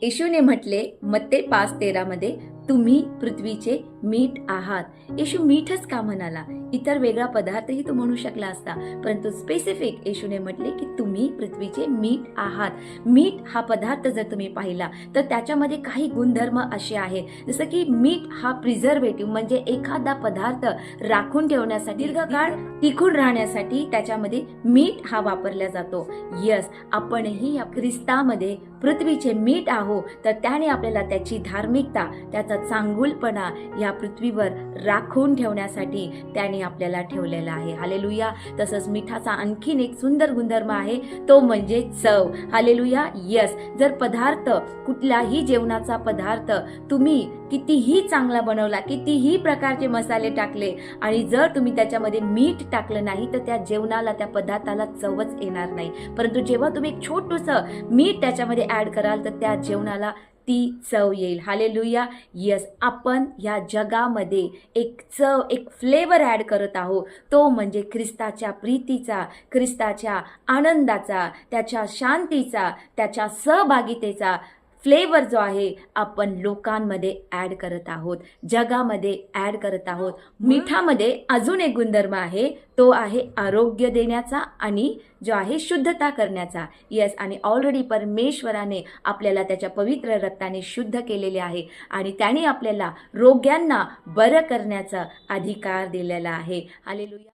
येशूने म्हटले मत्ते 5:13 मध्ये, तुम्ही पृथ्वीचे मीठ आहात. येशू मीठच का म्हणाला? इतर वेगळा पदार्थही तो म्हणू शकला असता, परंतु स्पेसिफिक येशूने म्हटले की तुम्ही पृथ्वीचे मीठ आहात. मीठ हा पदार्थ जर तुम्ही पाहिला तर त्याच्यामध्ये काही गुणधर्म असे आहेत, जसं की मीठ हा प्रिझर्वेटिव्ह म्हणजे एखादा पदार्थ राखून ठेवण्यासाठी, दीर्घकाळ टिकून राहण्यासाठी त्याच्यामध्ये मीठ हा वापरला जातो. यस, आपणही या ख्रिस्तामध्ये पृथ्वीचे मीठ आहोत, तर त्याने आपल्याला त्याची धार्मिकता, त्याचा चांगुलपणा या पृथ्वीवर राखून ठेवण्यासाठी त्याने आपल्याला ठेवलेला आहे. हालेलुया. तसंच मिठाचा आणखीन एक सुंदर गुणधर्म आहे, तो म्हणजे चव. हालेलुया. यस, जर पदार्थ, कुठलाही जेवणाचा पदार्थ तुम्ही कितीही चांगला बनवला, कितीही प्रकारचे मसाले टाकले आणि जर तुम्ही त्याच्यामध्ये मीठ टाकलं नाही तर त्या जेवणाला, त्या पदार्थाला चवच येणार नाही. परंतु जेव्हा तुम्ही एक छोटंसं मीठ त्याच्यामध्ये ऍड कराल तर त्या जेवणाला ती चव येईल. हालेलुया. यस, आपण या जगामध्ये एक चव, एक फ्लेवर ऍड करत आहोत, तो म्हणजे ख्रिस्ताच्या प्रीतीचा, ख्रिस्ताच्या आनंदाचा, त्याच्या शांतीचा, त्याच्या सहभागितेचा फ्लेवर जो आहे आपण लोकांमध्ये ऍड करत आहोत, जगामध्ये ऍड करत आहोत. मिठामध्ये अजून एक गुणधर्म आहे, तो आहे आरोग्य देण्याचा आणि जो आहे शुद्धता करण्याचा. यस, आणि ऑलरेडी परमेश्वराने आपल्याला त्याच्या पवित्र रक्ताने शुद्ध केलेले आहे आणि त्याने आपल्याला रोग्यांना बरं करण्याचा अधिकार दिलेला आहे. हालेलुया.